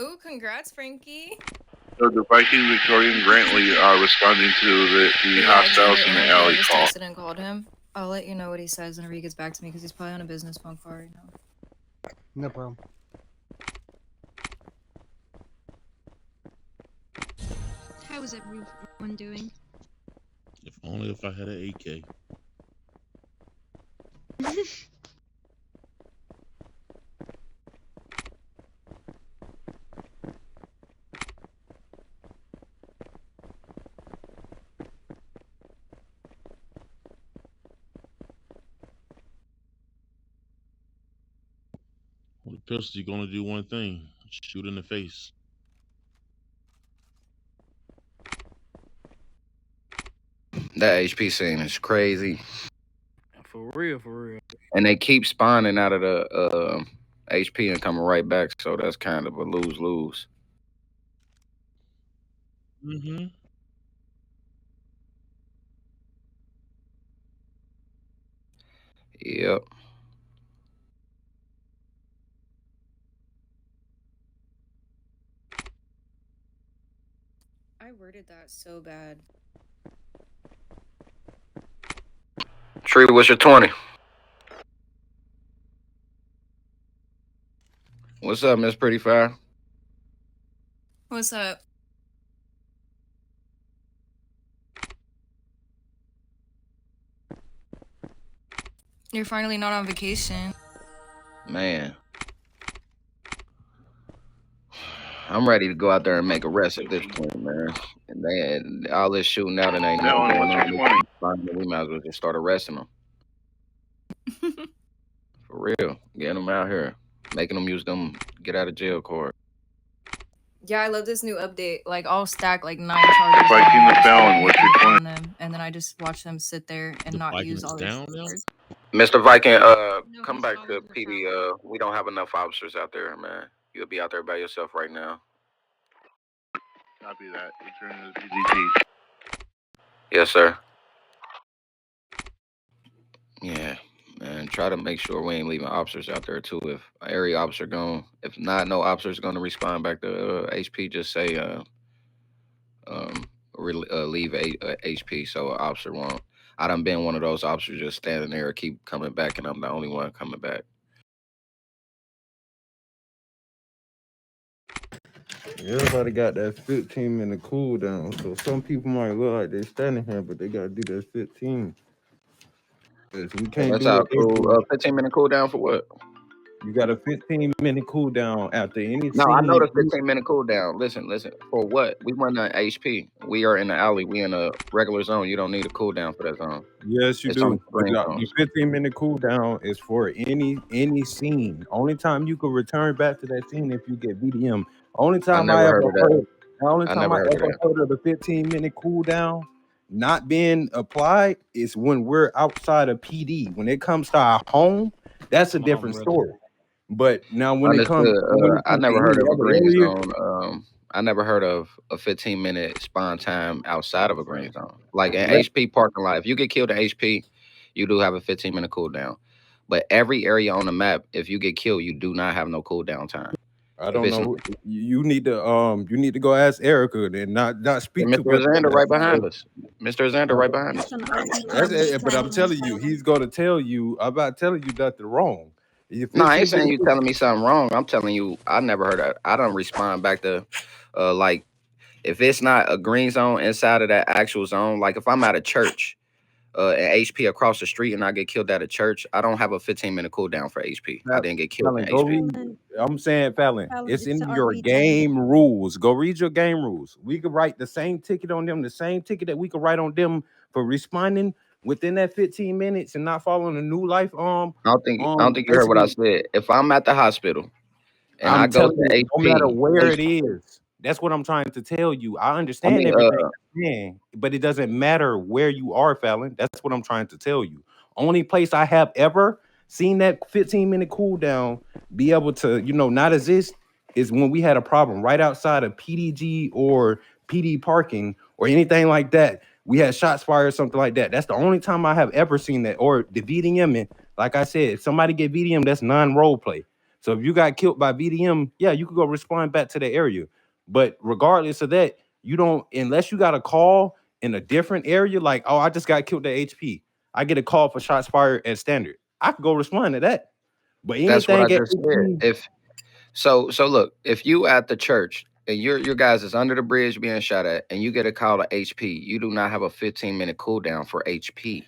Oh, congrats, Frankie. So the Viking Victorian Grantley responding to the Yeah, hostiles Xander, in and the I alley just call. texted and called him. I'll let you know what he says whenever he gets back to me because he's probably on a business phone call right now. No problem. How is everyone doing? If only if I had an AK. With a pistol, you're gonna do one thing: shoot in the face. That HP scene is crazy, For real, for real. and they keep spawning out of the HP and coming right back. So that's kind of a lose lose. Mm-hmm. Yep. I worded that so bad. Tree, what's your 20? What's up, Miss Pretty Fire? What's up? You're finally not on vacation. Man, I'm ready to go out there and make a rest at this point, man. And then all this shooting out and ain't nothing Dylan, going what's your on. 20? We might as well just start arresting them. For real. Getting them out here. Making them use them get out of jail card. Yeah, I love this new update. Like, I'll stack like 9 charges. Viking the Felon, what's your 20? On them, and then I just watch them sit there and The not Viking use is all their down now? charges. Mr. Viking, No, come he's back to following the PD. felon. We don't have enough officers out there, man. You'll be out there by yourself right now. Copy that. Return to the PDT. Yes, sir. Yeah, man. Try to make sure we ain't leaving officers out there too. If an area officer gone, if not, no officer's gonna respond back to HP. Just say leave HP so an officer won't. I done been one of those officers just standing there, keep coming back, and I'm the only one coming back. Everybody got that 15-minute cooldown. So some people might look like they're standing here, but they gotta do that 15. 'Cause we can't That's do how it cool. every. 15-minute cooldown for what? You got a 15-minute cooldown after any No, I know scene. the 15-minute cooldown. Listen. For what? We run the HP. We are in the alley. We in a regular zone. You don't need a cooldown for that zone. Yes, you It's only do. for But green the zones. 15-minute cooldown is for any scene. Only time you can return back to that scene if you get VDM. Only I time I never ever heard of that. heard. The only I time never I heard of ever that. heard of the 15-minute cooldown not being applied is when we're outside of PD. When it comes to our home, that's a Come on, different brother. story. But now Understood. when it I comes to never heard any of a other green area, zone. I never heard of a 15-minute spawn time outside of a green zone. Like in let, HP parking lot, if you get killed in HP, you do have a 15-minute cooldown. But every area on the map, if you get killed, you do not have no cooldown time. I If don't it's know. You need to go ask Erica and not speak too Mr. much on Xander right that. behind us. Mr. Xander right Uh, behind It's us. an RP That's cam it, but I'm surveillance telling you, felon. he's gonna tell you. I'm about telling you nothing wrong. Your No, I ain't 15 saying you minutes. telling me something wrong. I'm telling you, I never heard of. I don't respond back to, like if it's not a green zone inside of that actual zone. Like if I'm at a church, and HP across the street, and I get killed at a church, I don't have a 15-minute cooldown for HP. I didn't get killed in Fallon, go HP. read. I'm saying, Fallon, Felon, it's it's in an your RP cam. game rules. Go read your game rules. We could write the same ticket on them, the same ticket that we could write on them for responding within that 15 minutes and not following a new life. I don't think you heard what I Basically, said. If I'm at the hospital and I I'm go telling to you, no matter HP, where it is, that's what I'm trying to tell you. I I understand mean, everything you're saying, but it doesn't matter where you are, Fallon. That's what I'm trying to tell you. Only place I have ever seen that 15-minute cooldown be able to, not exist is when we had a problem right outside of PDG or PD parking or anything like that. We had shots fired or something like that. That's the only time I have ever seen that. Or the VDM. Like I said, if somebody get VDM, that's non-role play. So if you got killed by VDM, yeah, you could go respond back to the area. But regardless of that, you don't, unless you got a call in a different area, like, oh, I just got killed at HP. I get a call for shots fired at Standard. I could go respond to that. But That's what I anything at just said. If so look, if you at the church and your guys is under the bridge being shot at and you get a call to HP, you do not have a 15-minute cooldown for HP.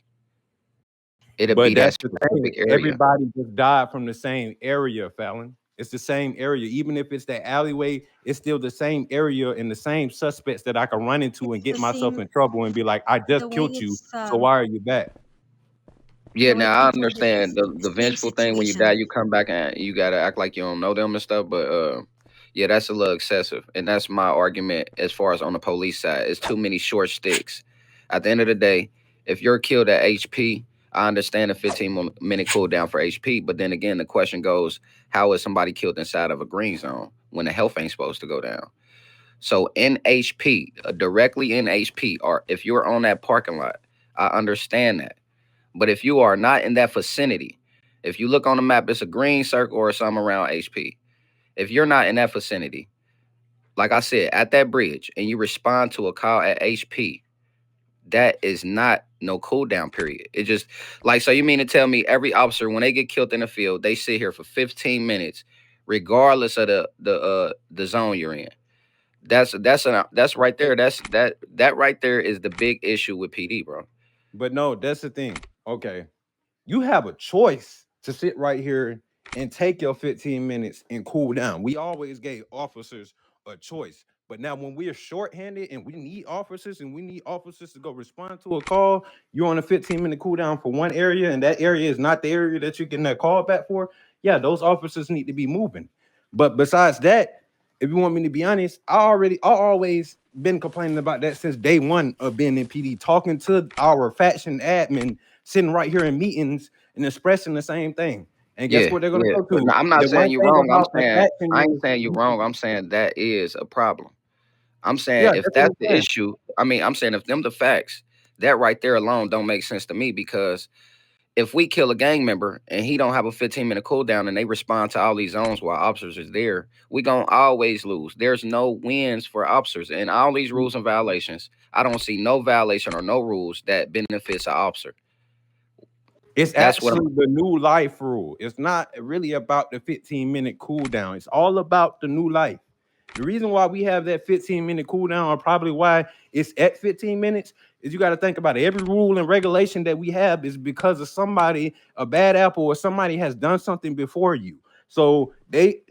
It'll But be that that's the thing. specific area. Everybody just died from the same area, Fallon. It's the same area. Even if it's that alleyway, it's still the same area and the same suspects that I can run into and get the myself same- in trouble and be like, I just the way killed you, it's, so why are you back? Yeah, the way now I people do understand this the vengeful thing. When you die, situation. you come back and you gotta act like you don't know them and stuff. But yeah, that's a little excessive, and that's my argument as far as on the police side. It's too many short sticks. At the end of the day, if you're killed at HP, I understand a 15-minute cooldown for HP. But then again, the question goes, how is somebody killed inside of a green zone when the health ain't supposed to go down? So in HP, directly in HP, or if you're on that parking lot, I understand that. But if you are not in that vicinity, if you look on the map, it's a green circle or something around HP. If you're not in that vicinity, like I said, at that bridge, and you respond to a call at HP, that is not no cooldown period. It just like, so you mean to tell me every officer, when they get killed in the field, they sit here for 15 minutes, regardless of the zone you're in? That's right there. That right there is the big issue with PD, bro. But no, that's the thing. Okay. You have a choice to sit right here and take your 15 minutes and cool down. We always gave officers a choice. But now when we are shorthanded and we need officers to go respond to a call, you're on a 15-minute cooldown for one area, and that area is not the area that you're getting that call back for. Yeah, those officers need to be moving. But besides that, if you want me to be honest, I always been complaining about that since day one of being in PD, talking to our faction admin, sitting right here in meetings and expressing the same thing. And guess what they're gonna go to? No, I'm not The saying one you thing wrong. about the faction I ain't is- saying you wrong. I'm saying that is a problem. I'm saying Yeah, if that's what that's I'm the saying. issue, I'm saying if them the facts, that right there alone don't make sense to me, because if we kill a gang member and he don't have a 15-minute cooldown and they respond to all these zones while officers is there, we gonna always lose. There's no wins for officers. And all these rules and violations, I don't see no violation or no rules that benefits an officer. It's That's what actually the new life rule. It's not really about the 15-minute cooldown. It's all about the new life. The reason why we have that 15-minute cooldown, or probably why it's at 15 minutes, is you got to think about it. Every rule and regulation that we have is because of somebody, a bad apple, or somebody has done something before you. So they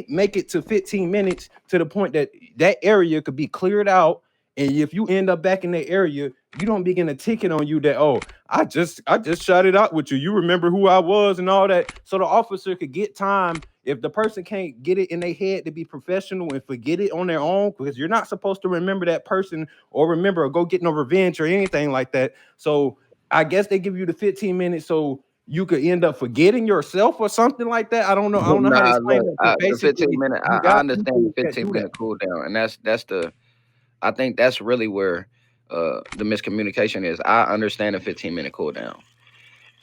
make it to 15 minutes to the point that that area could be cleared out. And if you end up back in that area, you don't begin a ticket on you that, oh, I just shot it out with you. You remember who I was and all that. So the officer could get time. If the person can't get it in their head to be professional and forget it on their own, because you're not supposed to remember that person or go get no revenge or anything like that. So I guess they give you the 15 minutes so you could end up forgetting yourself or something like that. I don't know. I don't know how to explain it. But The basically, 15 minute, you I got understand people the that do 15-minute cooldown, and I think that's really where the miscommunication is. I understand the 15-minute cooldown.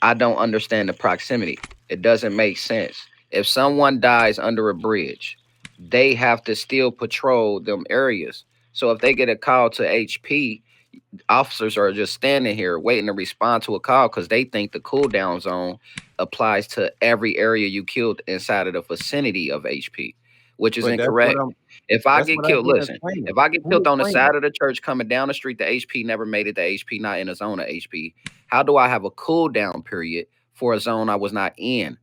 I don't understand the proximity. It doesn't make sense. If someone dies under a bridge, they have to still patrol them areas. So if they get a call to HP, officers are just standing here waiting to respond to a call because they think the cooldown zone applies to every area you killed inside of the vicinity of HP, which is But that's incorrect. what I'm- If I that's get what I've killed, been listen, explaining. if I get Who killed on the explained side of the church coming down the street, the HP never made it to HP, not in a zone of HP. How do I have a cooldown period for a zone I was not in?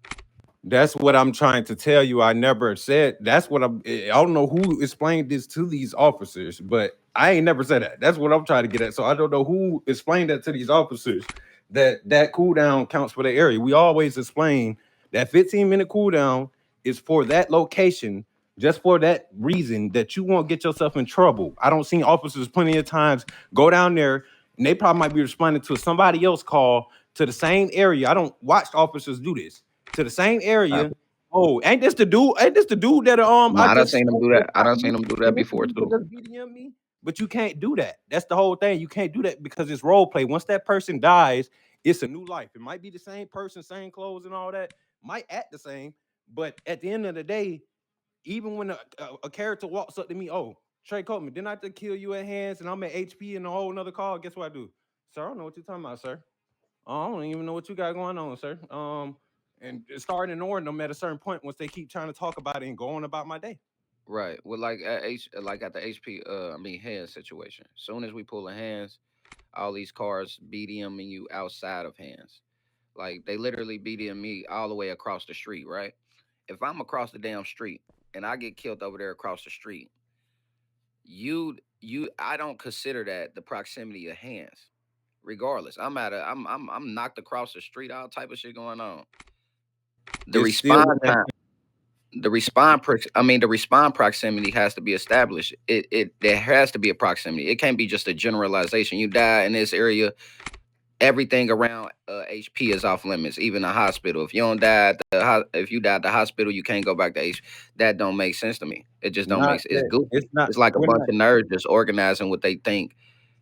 That's what I'm trying to tell you. I never said that's what I don't know who explained this to these officers, but I ain't never said that. That's what I'm trying to get at. So I don't know who explained that to these officers, that cooldown counts for the area. We always explain that 15-minute cooldown is for that location, just for that reason, that you won't get yourself in trouble. I don't see officers plenty of times go down there and they probably might be responding to somebody else call to the same area. I don't watch officers do this. To the same area. Oh, ain't this the dude? Ain't this the dude that I done seen them do that. I done seen them do that before too. Just BDM me? But you can't do that. That's the whole thing. You can't do that because it's role play. Once that person dies, it's a new life. It might be the same person, same clothes and all that. Might act the same, But at the end of the day, even when a character walks up to me, oh, Trey Coleman, didn't I have to kill you at hands and I'm at HP in a whole another call? Guess what I do? Sir, I don't know what you're talking about, sir. I don't even know what you got going on, sir. And starting ignoring them at a certain point once they keep trying to talk about it and go on about my day. Right. Well, like at the HP, hands situation. Soon as we pull a hands, all these cars BDMing you outside of hands. Like they literally BDM me all the way across the street, right? If I'm across the damn street and I get killed over there across the street, I don't consider that the proximity of hands. Regardless, I'm knocked across the street, all type of shit going on. The It's still response time, the respawn proximity has to be established. There has to be a proximity. It can't be just a generalization. You die in this area, everything around HP is off limits, even the hospital. If you don't die if you die at the hospital, you can't go back to HP. That don't make sense to me. It just don't not make sense. It's that. goofy. It's not. It's like a We're bunch not. of nerds just organizing what they think,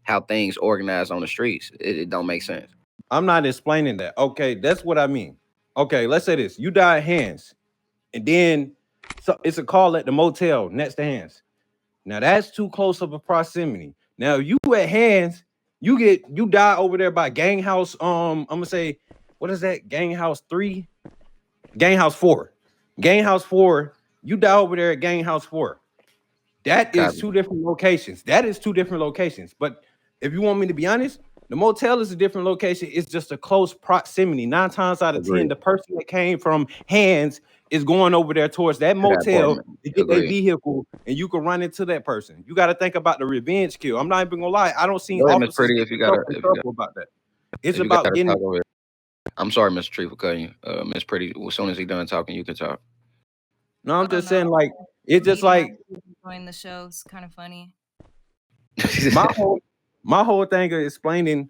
how things organize on the streets. It don't make sense. I'm not explaining that. Okay, that's what I mean. Okay, let's say this: you die at hands, and then so it's a call at the motel next to hands. Now that's too close of a proximity. Now you at hands, you die over there by gang house. I'm gonna say, what is that? Gang house 3, gang house 4, gang house 4. You die over there at gang house 4. That is Copy. 2 different locations. That is 2 different locations. But if you want me to be honest, the motel is a different location. It's just a close proximity. 9 times out of 10, Agreed. the person that came from hands is going over there towards that To that motel apartment. to get their Agreed. vehicle, and you can run into that person. You got to think about the revenge kill. I'm not even gonna lie. I don't see Go ahead, Miss officers Pretty, get if you got in trouble about that. It's if you got about to getting. talk over it. I'm sorry, Mr. Tree, for cutting you. Miss Pretty, as soon as he done talking, you can talk. No, I'm I don't just saying, know. like, it's just Meeting like after join the show is kind of funny. my whole thing of explaining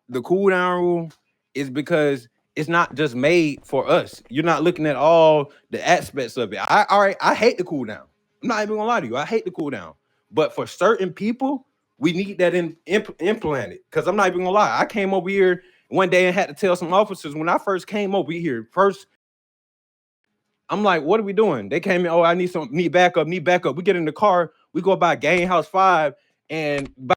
the cooldown rule is because it's not just made for us. You're not looking at all the aspects of it. I hate the cooldown. I'm not even gonna lie to you. I hate the cooldown. But for certain people, we need that implanted. Because I'm not even gonna lie. I came over here one day and had to tell some officers when I first came over here. First, I'm like, what are we doing? They came in, oh, I need backup, need backup. We get in the car, we go by Gang House 5, and by